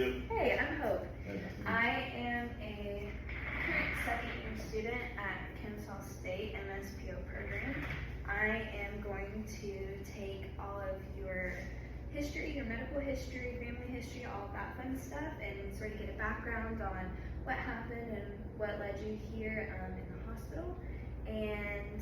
Yep. Hey, I'm Hope. Hey, I am a current second year student at Kennesaw State MSPO program. I am going to take all of your history, your medical history, family history, all of that fun stuff, and sort of get a background on what happened and what led you here in the hospital. And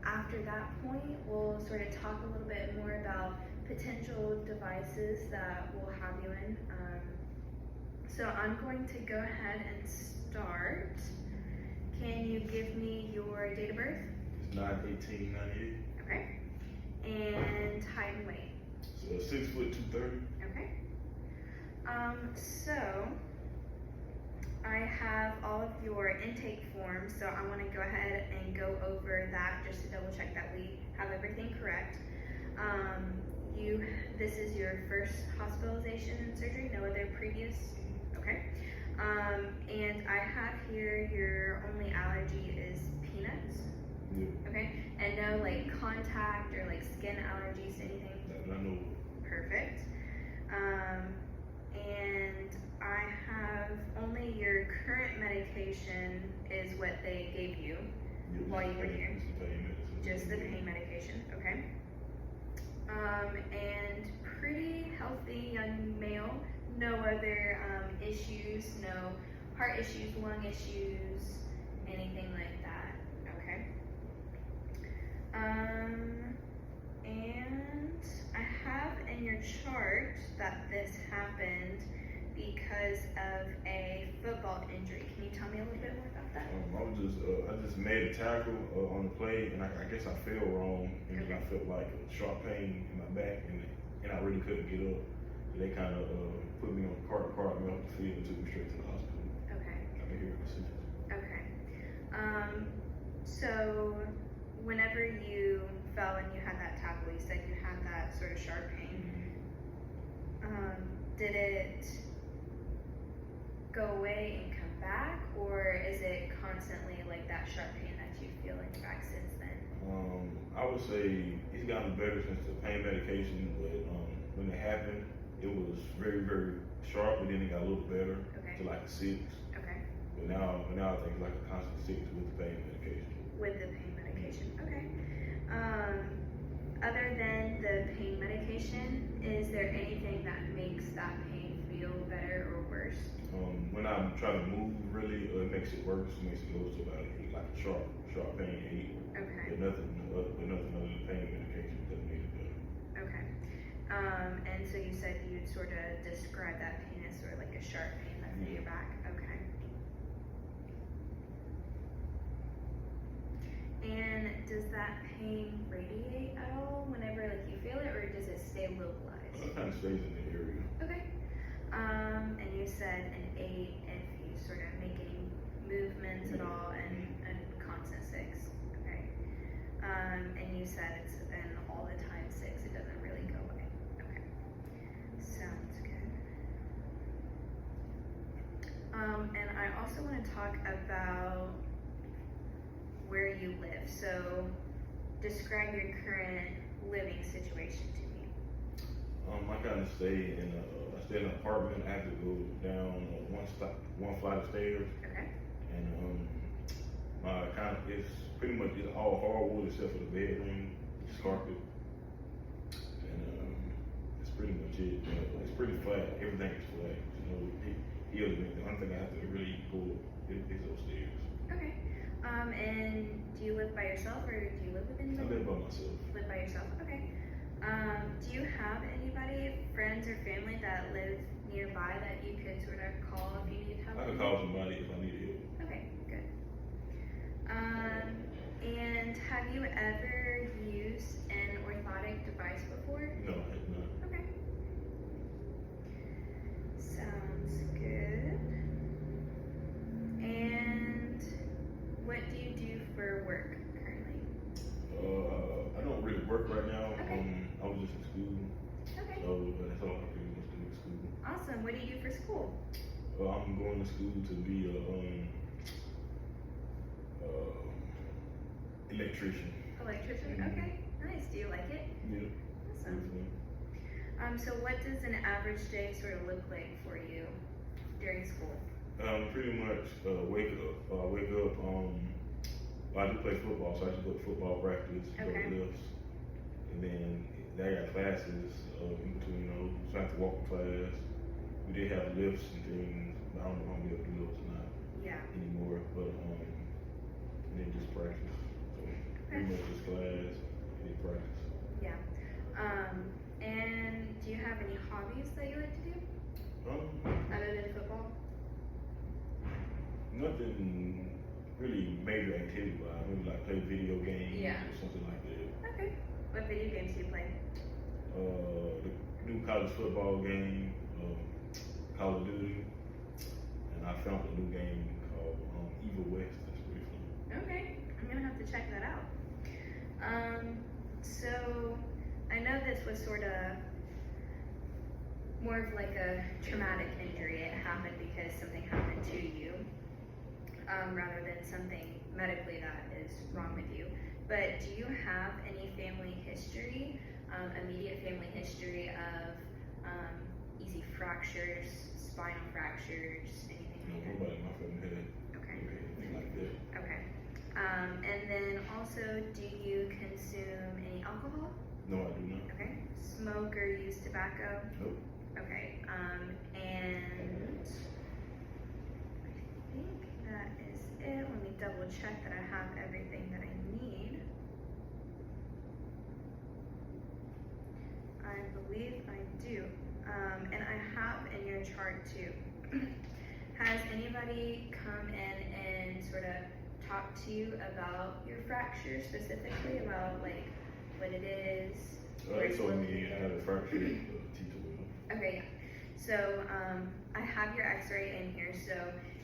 after that point, we'll sort of talk a little bit more about potential devices that we'll have you in. So I'm going to go ahead and start. Can you give me your date of birth? It's 9/18/98. Okay. And height and weight? So 6 foot 230. Okay. So I have all of your intake forms, so I want to go ahead and go over that just to double check that we have everything correct. This is your first hospitalization and surgery, no other previous? Okay. And I have here your only allergy is peanuts. Yeah. Okay. And no like contact or like skin allergies, anything? That I know. Perfect. And I have only your current medication is what they gave you while you were here. Just the pain medication, okay. And pretty healthy young male, no other issues, no heart issues, lung issues, anything like that, okay. And I have in your chart that this happened because of a football injury. Can you tell me a little bit more about that? I just made a tackle on the play, and I guess I fell wrong, and then I felt like a sharp pain in my back, and I really couldn't get up. So they kind of put me on the cart me off the field and took me straight to the hospital. Okay. I've been here ever since. Okay. So whenever you fell and you had that tackle, you said you had that sort of sharp pain. Did it go away and come back, or is it constantly like that sharp pain that you feel in your back since then? I would say it's gotten better since the pain medication, but when it happened, it was very, very sharp, and then it got a little better to like a 6. Okay. But now I think it's like a constant 6 with the pain medication. With the pain medication, okay. Other than the pain medication, is there anything that makes that pain feel better or worse? When I'm trying to move, really, it makes it worse. It makes it go to like a sharp pain. Okay. But nothing other than pain medication doesn't make it better. Okay. And so you said you'd sort of describe that pain as sort of like a sharp pain that's in your back. Okay. And does that pain radiate at all whenever like you feel it, or does it stay localized? It kind of stays in the area. Okay. And you said an 8 if you sort of make any movements at all, and constant 6. Okay. And you said it's an all the time 6. It doesn't really go away. Okay. Sounds good. And I also want to talk about where you live. So describe your current living situation to me. I kind of stay in an apartment. I have to go down one flight of stairs. Okay. And it's pretty much it's all hardwood except for the bedroom, it's carpet. And it's pretty much it. It's pretty flat. Everything is flat. The only thing I have to really go is those stairs. Okay. And do you live by yourself, or do you live with anybody? I live by myself. Live by yourself, okay. Do you have anybody, friends or family that live nearby that you could sort of call if you need help? I could call somebody if I need help. Okay, good. And have you ever used an orthotic device before? No, I have not. Okay. Sounds good. And what do you do for work currently? I don't really work right now. Okay. I was just in school. Okay. So that's all I pretty much do in school. Awesome. What do you do for school? I'm going to school to be a electrician. Electrician? Okay. Nice. Do you like it? Yeah. Awesome. So what does an average day sort of look like for you during school? Pretty much wake up. Well, I do play football, so I just go to football practice, go Okay. to lifts, and then I got classes in between those. So I have to walk to class. We did have lifts and things, but I don't know if I'm gonna be able to do those or not Yeah. anymore. But and then just practice. So pretty much just class and then practice. Yeah. And do you have any hobbies that you like to do other than football? Nothing really major activity wise. Maybe like play video games Yeah. or something like that. Okay. What video games do you play? The new college football game, Call of Duty, and I found a new game called Evil West. That's pretty fun. Okay. I'm gonna have to check that out. So I know this was sort of more of like a traumatic injury. It happened because something happened to you, rather than something medically that is wrong with you. But do you have any family history, immediate family history of easy fractures, spinal fractures, anything like that? Nobody in my family had Okay. anything like that. Okay. And then also, do you consume any alcohol? No, I do not. Okay. Smoke or use tobacco? Nope. Okay. And I think that is it. Let me double check that I have everything that I need. I believe I do. And I have in your chart too. Has anybody come in and sort of talked to you about your fracture specifically, about like what it is? where They it's told me located? I had a fracture T2. Okay, yeah. So I have your x-ray in here. So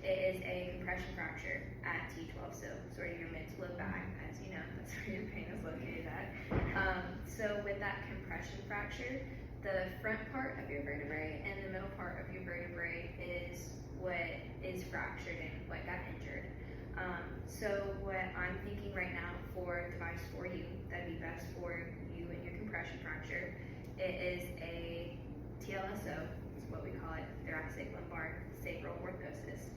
it is a compression fracture at TLSO, sort of your mid to low back, as you know, that's where your pain is located at. So with that compression fracture, the front part of your vertebrae and the middle part of your vertebrae is what is fractured and what got injured. So what I'm thinking right now for a device for you that'd be best for you and your compression fracture, it is a TLSO, is what we call it, thoracic lumbar sacral orthosis.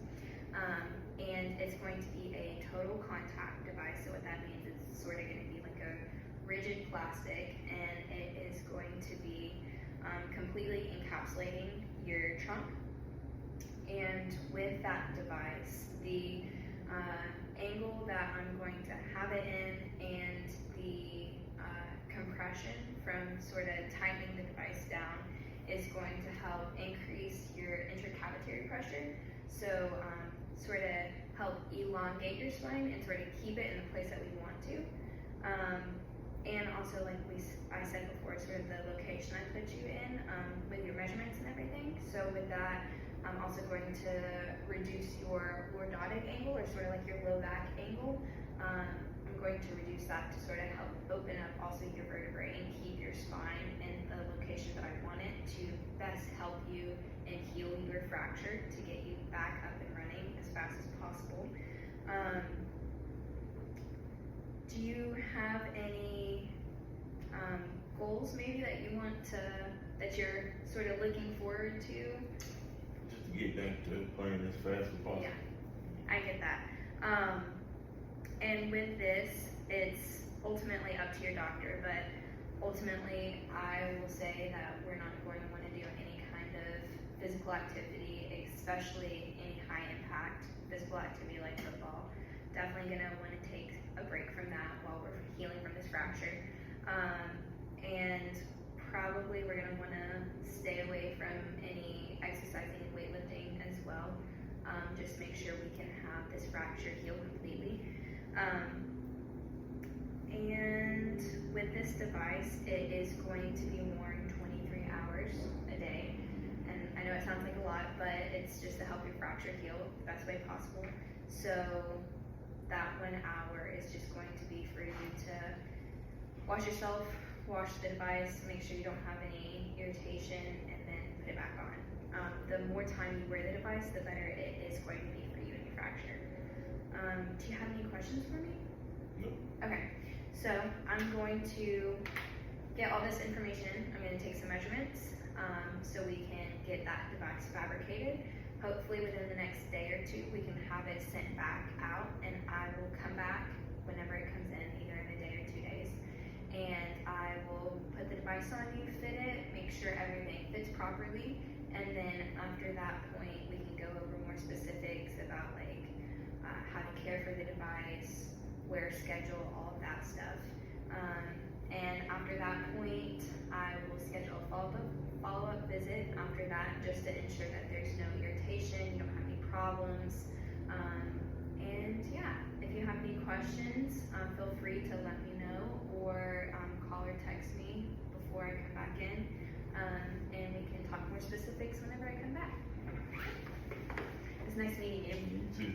And it's going to be a total contact device. So what that means is it's sort of going to be like a rigid plastic, and it is going to be completely encapsulating your trunk. And with that device, the angle that I'm going to have it in and the compression from sort of tightening the device down is going to help increase your intercavitary pressure. So sort of help elongate your spine and sort of keep it in the place that we want to. And also, like I said before, sort of the location I put you in with your measurements and everything. So with that, I'm also going to reduce your lordotic angle, or sort of like your low back angle. I'm going to reduce that to sort of help open up also your vertebrae and keep your spine in the location that I want it to best help you and heal your fracture to get you back up and running as fast as possible. Do you have any goals maybe that you want to, that you're sort of looking forward to? Just to get back to playing as fast as possible. Yeah, I get that. And with this, it's ultimately up to your doctor, but ultimately I will say that we're not going to want to do any kind of physical activity, especially any high impact physical activity like football. Definitely going to want to take a break from that while we're healing from this fracture. And probably we're going to want to stay away from any exercising and weightlifting as well. Just make sure we can have this fracture heal completely. And with this device, it is going to be worn 23 hours a day. And I know it sounds like a lot, but it's just to help your fracture heal the best way possible. So that 1 hour is just going to be for you to wash yourself, wash the device, make sure you don't have any irritation, and then put it back on. The more time you wear the device, the better it is going to be for you and your fracture. Do you have any questions for me? No. Okay, so I'm going to get all this information. I'm going to take some measurements so we can get that device fabricated. Hopefully within the next day or two, we can have it sent back out, and I will come back whenever it comes in, either in a day or 2 days, and I will put the device on you, fit it, make sure everything fits properly, and then after that point, we can go over more specifics about like how to care for the device, where schedule, all of that stuff. And after that point, I will schedule a follow-up visit after that, just to ensure that there's no irritation, you don't have any problems. And yeah, if you have any questions, feel free to let me know, or call or text me before I come back in, and we can talk more specifics whenever I come back. It's nice meeting you. You too.